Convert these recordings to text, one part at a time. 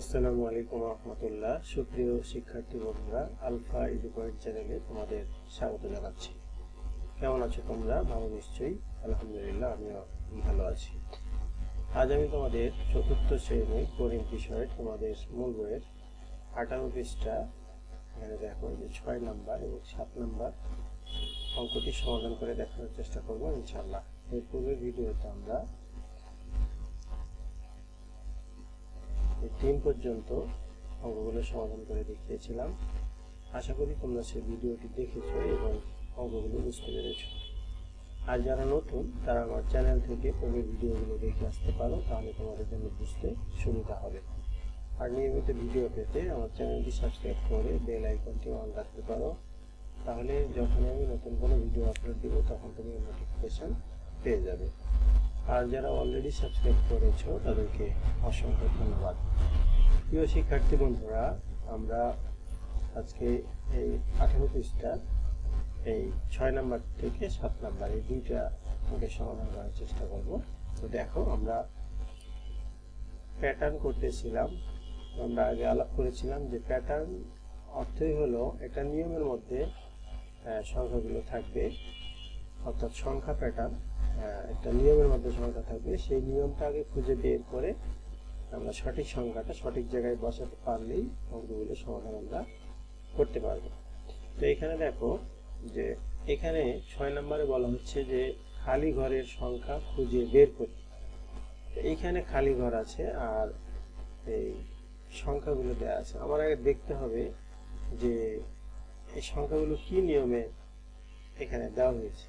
আসসালামু আলাইকুম রহমতুল্লাহ। সুপ্রিয় শিক্ষার্থী বন্ধুরা, আলফা এডুপয়েন্ট চ্যানেলে তোমাদের স্বাগত জানাচ্ছি। কেমন আছো তোমরা? ভালো নিশ্চয়ই। আলহামদুলিল্লাহ, আমিও ভালো আছি। আজ আমি তোমাদের চতুর্থ শ্রেণীর গণিত বিষয়ে তোমাদের মূল বইয়ের 18 পৃষ্ঠা, এখানে দেখো যে 6 নাম্বার এবং 7 নাম্বার অঙ্কটি সমাধান করে দেখানোর চেষ্টা করবো ইনশাআল্লাহ। এর পূর্বের ভিডিওতে আমরা 3 পর্যন্ত অঙ্কগুলো সমাধান করে দেখিয়েছিলাম। আশা করি তোমরা সেই ভিডিওটি দেখেছো এবং অঙ্কগুলো বুঝতে পেরেছো। আর যারা নতুন তারা আমার চ্যানেল থেকে পূর্বের ভিডিওগুলো দেখে আসতে পারো, তাহলে তোমাদের জন্য বুঝতে সুবিধা হবে। আর নিয়মিত ভিডিও পেতে আমার চ্যানেলটি সাবস্ক্রাইব করে বেল আইকনটি অন রাখতে পারো, তাহলে যখন আমি নতুন কোনো ভিডিও আপলোড দিব তখন তুমি নোটিফিকেশন পেয়ে যাবে। আর যারা অলরেডি সাবস্ক্রাইব করেছো তাদেরকে অসংখ্য ধন্যবাদ। প্রিয় শিক্ষার্থী বন্ধুরা, আমরা আজকে এই 18 পৃষ্ঠার এই 6 নাম্বার থেকে 7 নাম্বার এই দুইটা অঙ্কের সমাধান করার চেষ্টা করব। তো দেখো, আমরা প্যাটার্ন করতেছিলাম। আমরা আগে আলাপ করেছিলাম যে প্যাটার্ন অর্থই হলো একটা নিয়মের মধ্যে সংখ্যাগুলো থাকবে, অর্থাৎ সংখ্যা প্যাটার্ন। একটা নিয়মের মধ্যে সংখ্যা থাকবে, সেই নিয়মটা আগে খুঁজে বের করে আমরা সঠিক সংখ্যাটা সঠিক জায়গায় বসাতে পারলেই অঙ্কগুলো সমাধান আমরা করতে পারবো। তো এখানে দেখো যে এখানে 6 নম্বরে বলা হচ্ছে যে খালি ঘরের সংখ্যা খুঁজে বের করি। তো এইখানে খালি ঘর আছে আর এই সংখ্যাগুলো দেওয়া আছে। আমার আগে দেখতে হবে যে এই সংখ্যাগুলো কি নিয়মে এখানে দেওয়া হয়েছে।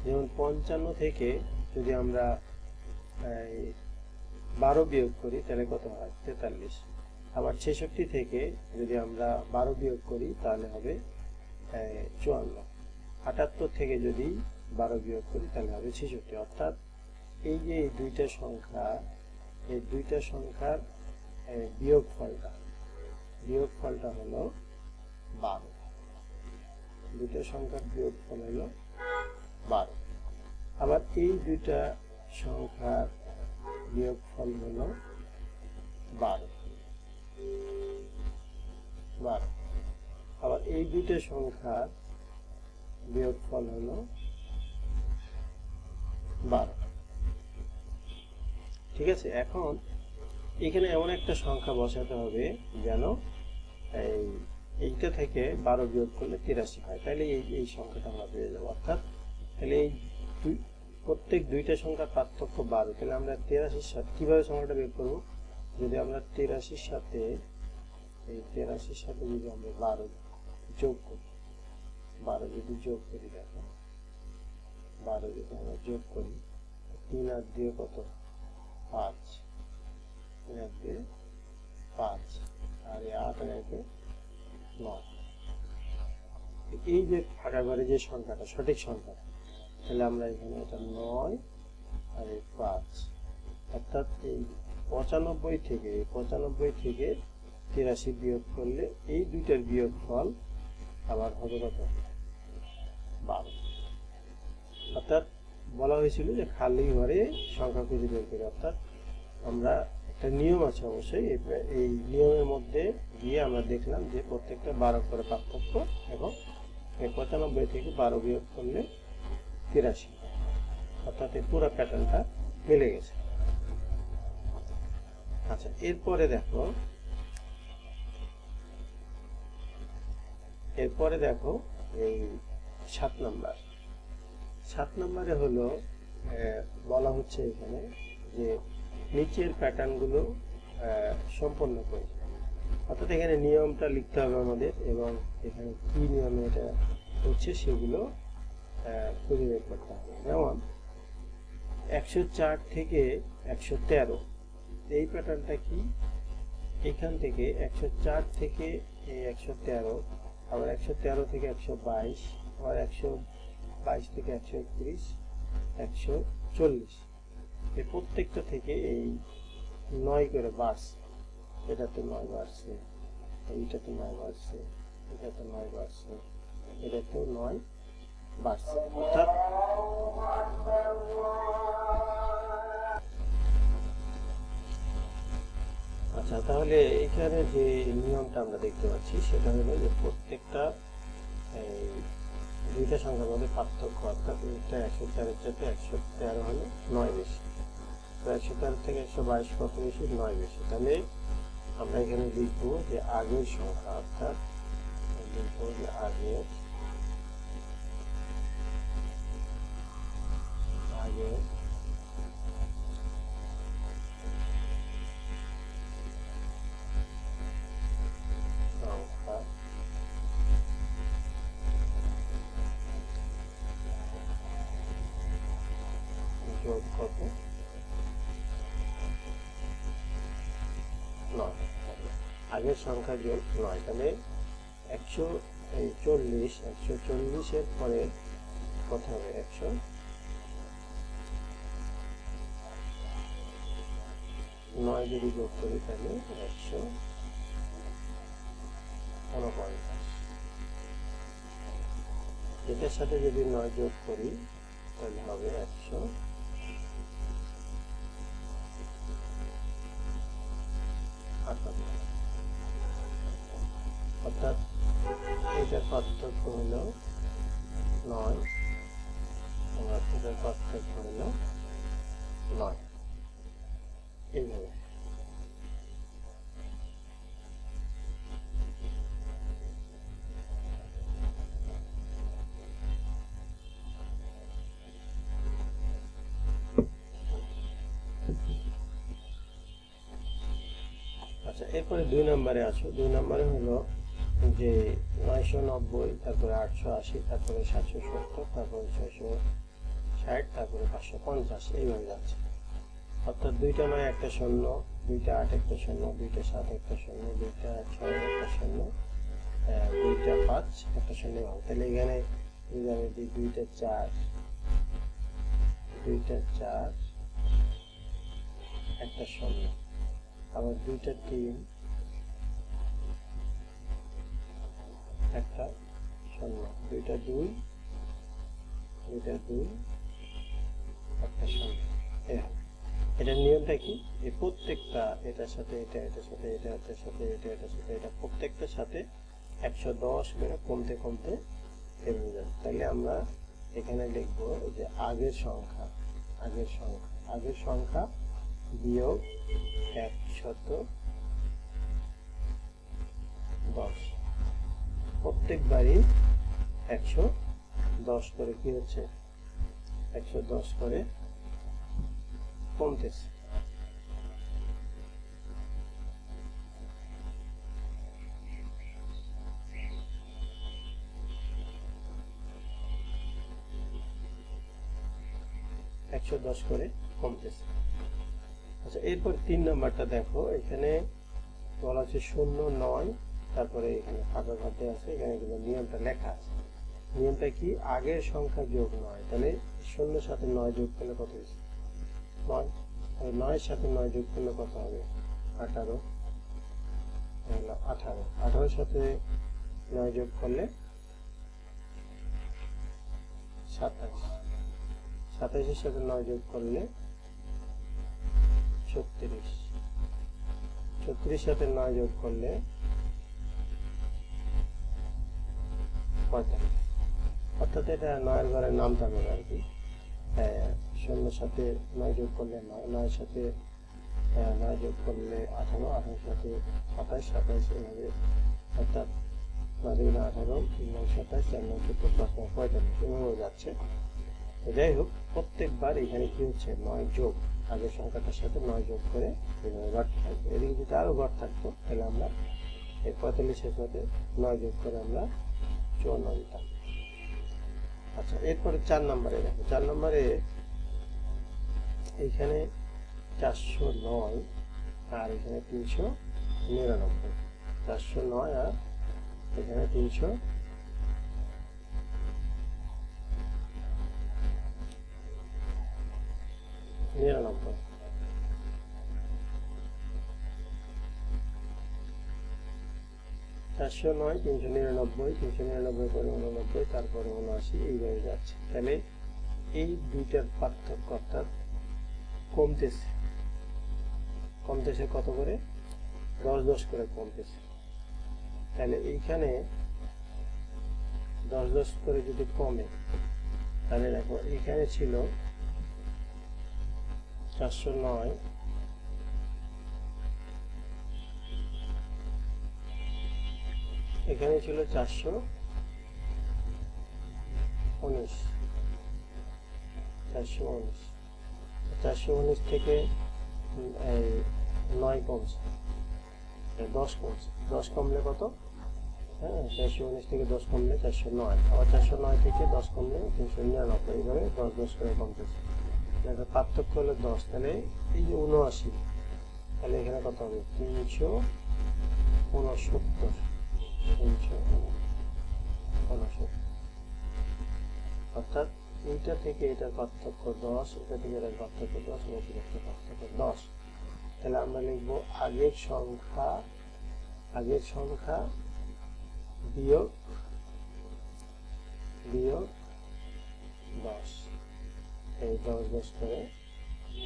যেমন 55 থেকে যদি আমরা 12 বিয়োগ করি তাহলে কত হয়? 43। আবার 66 থেকে যদি আমরা 12 বিয়োগ করি তাহলে হবে 54। 78 থেকে যদি 12 বিয়োগ করি তাহলে হবে 66। অর্থাৎ এই যে এই দুইটা সংখ্যা, এই দুইটা সংখ্যার বিয়োগফলটা হলো 12। দুইটা সংখ্যার বিয়োগফল হলো 12। আবার এই দুইটা সংখ্যার বিয়োগফল হলো 12। আবার এই দুইটা সংখ্যার বিয়োগফল হলো 12। ঠিক আছে, এখন এখানে এমন একটা সংখ্যা বসাতে হবে যেন এইটা থেকে 12 বিয়োগ করলে 83 হয়। তাহলে এই সংখ্যাটা আমরা পেয়ে যাবো। অর্থাৎ তাহলে এই প্রত্যেক দুইটা সংখ্যার পার্থক্য 12। তাহলে আমরা 83-র সাথে কিভাবে সংখ্যাটা বের করবো? যদি আমরা 83-র সাথে যদি আমরা 12 যোগ করি, 12 যদি যোগ করি, দেখো 12 যদি আমরা যোগ করি, 3 আর 2 কত? 5, 3 আর 2 5, আর 8 আর 1 9। এই যে ফাঁকা ঘরে যে সংখ্যাটা সঠিক সংখ্যা, তাহলে আমরা এখানে এটা 9 আর 5, অর্থাৎ এই 95 থেকে 83 বিয়োগ করলে এই দুইটার বিয়োগফল আবার হবে কত? 12। অর্থাৎ বলা হয়েছিল যে খালি ঘরে সংখ্যা খুঁজে বের করে। অর্থাৎ আমরা একটা নিয়ম আছে অবশ্যই, এই নিয়মের মধ্যে গিয়ে আমরা দেখলাম যে প্রত্যেকটা 12 করে পার্থক্য, এবং 95 থেকে 12 বিয়োগ করলে 83। অর্থাৎ এই পুরো প্যাটার্নটা মিলে গেছে। আচ্ছা, এরপরে দেখো এই 7 নম্বরে হলো বলা হচ্ছে এখানে যে নিচের প্যাটার্নগুলো সম্পন্ন করি। অর্থাৎ এখানে নিয়মটা লিখতে হবে আমাদের, এবং এখানে কি নিয়মে এটা হচ্ছে সেগুলো খুঁজে বের করতে হবে। যেমন 104 থেকে 113, এই প্যাটার্নটা কি? এখান থেকে 104 থেকে 113, আবার 113 থেকে 122, আবার 122 থেকে 131, 140, এই প্রত্যেকটা থেকে এই 9 করে বাড়ছে। এটাতে 9 বাড়ছে, এইটাতে 9 বাড়ছে, এটাতে 9 বাড়ছে, এটাতেও 9 বাড়ছে। অর্থাৎ আচ্ছা, তাহলে এখানে যে নিয়মটা আমরা দেখতে পাচ্ছি সেটা হলো যে প্রত্যেকটা এই দুইটা সংখ্যার মধ্যে পার্থক্য, অর্থাৎ এটা 104-এর চাইতে 113 হলে 9 বেশি, তো 113 থেকে 122 কত বেশি? 9 বেশি। তাহলে আমরা এখানে লিখবো যে আগের সংখ্যা, অর্থাৎ লিখবো যে আগের সংখ্যা যোগ কত? 9। আগের সংখ্যা যোগ 9, তাহলে 140-140-এর পরে কত হবে? 109 যদি যোগ করি তাহলে 149। এটার সাথে যদি 9 যোগ করি তাহলে হবে 158। অর্থাৎ এটার পার্থক্য হলো 9, এবং এটার পার্থক্য হলো 9। এইভাবে আচ্ছা, এরপরে 2 নম্বরে আসো। 2 নম্বরে হলো যে 990, তারপরে 880, তারপরে 770, তারপরে 660, তারপরে 550, এইভাবে যাচ্ছে। অর্থাৎ 2টা 9 একটা শূন্য, 2টা 8 একটা শূন্য, 2টা 7 একটা শূন্য, 2টা 6 একটা শূন্য, 2টা 5 একটা শূন্য। তাহলে এখানে যদি আমি দিই 2টা 4, 2টা 4 একটা শূন্য, আবার 2টা 3 একটা শূন্য, 2টা 2, 2টা 2 একটা শূন্য। এটার নিয়মটা কি? এই প্রত্যেকটা এটার সাথে এটা, এটার সাথে এটা, এটার সাথে এটা, এটার সাথে এটা, প্রত্যেকটার সাথে 110 করে কমতে কমতে এভাবে যাচ্ছে। তাহলে আমরা এখানে লিখবো যে আগের সংখ্যা বিয়োগ 110। প্রত্যেকবারই 110 করে কি হচ্ছে? 110 করে কমতেছে। আচ্ছা, এরপর 3 নাম্বারটা দেখো। এখানে বলা আছে 0, 9, তারপরে এখানে ফাঁকা ঘরতে আছে, এখানে কিন্তু নিয়মটা লেখা আছে। নিয়মটা কি? আগের সংখ্যা যোগ 9। তাহলে 0 সাথে 9 যোগ করলে কত হয়েছে? 9। 9 সাথে 9 যোগ করলে কত হবে? 18। 18 সাথে 9 যোগ করলে 27। 27-এর সাথে 9 যোগ করলে 36। 36 সাথে 9 যোগ করলে 45। অর্থাৎ এটা 9-এর ঘরের নাম থাকবে আর কি। 0 সাথে 9 যোগ করলে 9, 9 সাথে 9 যোগ করলে 18, 18 সাথে 27, 27 এভাবে, অর্থাৎ 9 2 18, 3 9 27, 4 9 14, 5 9 45 এভাবে যাচ্ছে। যাই হোক, প্রত্যেকবার এখানে কি হচ্ছে? 9 যোগ, আগের সংখ্যাটার সাথে 9 যোগ করে এভাবে বাড়তে থাকবে। এদিকে যদি আরো ঘর থাকতো তাহলে আমরা এই 45-এর সাথে 9 যোগ করে আমরা 54 দিতাম। আচ্ছা, এরপরে 4 নম্বরে দেখো। 4 নম্বরে এইখানে 409 আর এখানে 399। 409 আর এখানে 399। 409, 399, 399 পরে 89, তারপরে 79, এইভাবে যাচ্ছে। তাহলে এই দুইটার পার্থক্য, অর্থাৎ কমতেছে কত করে? 10 করে কমতেছে। তাহলে এইখানে 10 করে যদি কমে, তাহলে দেখো এখানে ছিল 409, এখানে ছিল 419, 419 থেকে 9 কমছে, 10 কমছে। 10 কমলে কত? হ্যাঁ, 419 থেকে 10 কমলে 409, আবার 409 থেকে 10 কমলে 399, এইভাবে 10 করে কমতেছে। এটা পার্থক্য হলো 10। তাহলে এই যে 79, তাহলে এখানে কত হবে? 369, অর্থাৎ এইটা থেকে এটার পার্থক্য 10, এটা থেকে এটার পার্থক্য 10, এটা থেকে এটার পার্থক্য 10। তাহলে আমরা লিখব আগের সংখ্যা বিয়োগ 10, এই 10 করে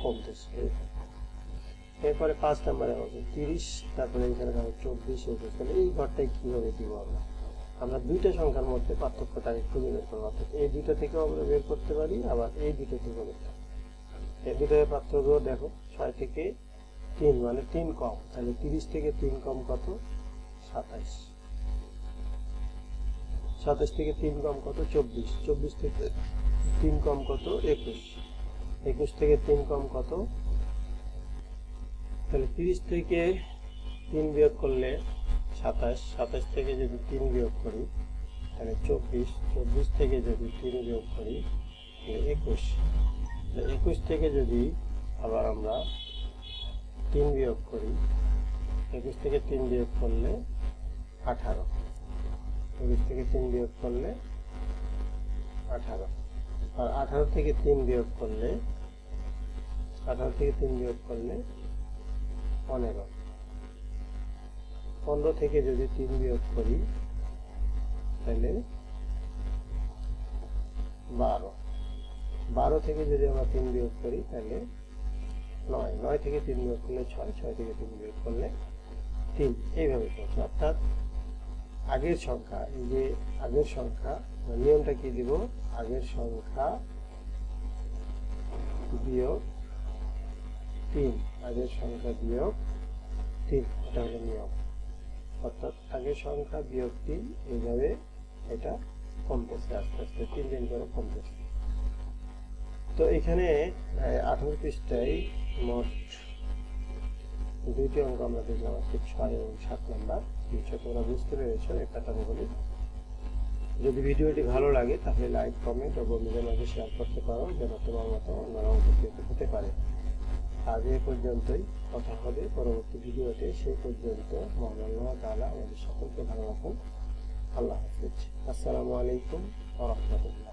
কমতেছে। এরপরে 5 নম্বরে হবে 30, তারপরে এখানে হবে 24, 21। তাহলে এই ঘরটাই কিভাবে দিব আমরা দুইটা সংখ্যার মধ্যে পার্থক্যটাকে খুঁজে বের করবো। অর্থাৎ এই দুটো থেকেও আমরা বের করতে পারি, আবার এই দুটো থেকেও বের করতে পারি। এই দুটোর পার্থক্য দেখো, 6 থেকে 3 মানে 3 কম, তাহলে 30 থেকে 3 কম কত? 27। 27 থেকে 3 কম কত? 24। 24 থেকে 3 কম কত? 21। 21 থেকে 3 কম কত? তাহলে 30 থেকে 3 বিয়োগ করলে 27, 27 থেকে যদি 3 বিয়োগ করি তাহলে 24, 24 থেকে যদি 3 বিয়োগ করি তাহলে 21, 21 থেকে যদি আবার আমরা 3 বিয়োগ করি, 21 থেকে 3 বিয়োগ করলে 18, 21 থেকে 3 বিয়োগ করলে 18, আর 18 থেকে 3 বিয়োগ করলে 15, 15 থেকে যদি 3 বিয়োগ করি তাহলে 12, 12 থেকে যদি আমরা 3 বিয়োগ করি তাহলে 9, 9 থেকে 3 বিয়োগ করলে 6, 6 থেকে 3 বিয়োগ করলে 3, এইভাবে চলছে। অর্থাৎ আগের সংখ্যা, এই যে আগের সংখ্যা, নিয়মটা কি দিব? আগের সংখ্যা বিয়োগ 3, আগের সংখ্যা বিয়োগ 3, এটা হলো নিয়ম। অর্থাৎ আগের সংখ্যা বিয়োগ 3, এইভাবে এটা কমতেছে, আস্তে আস্তে 3 দিন করে কমতেছে। তো এখানে 18 পৃষ্ঠায় মোট 2টি অঙ্ক আমরা দেখলাম আজকে, 6 এবং 7 নম্বর। নিশ্চয় তোমরা বুঝতে পেরেছো এই প্যাটার্নগুলি। যদি ভিডিওটি ভালো লাগে তাহলে লাইক, কমেন্ট ও বন্ধুদের মাঝে শেয়ার করতে পারো, যেন তোমার মতো অন্যরা উপকৃত হতে পারে। আজ এ পর্যন্তই, কথা হবে পরবর্তী ভিডিওতে। সেই পর্যন্ত মহান আল্লাহ তাআলা আমাদের সকলকে ভালো রাখুন। আল্লাহ হাফেজ। আসসালামু আলাইকুম ওয়া রাহমাতুল্লাহ।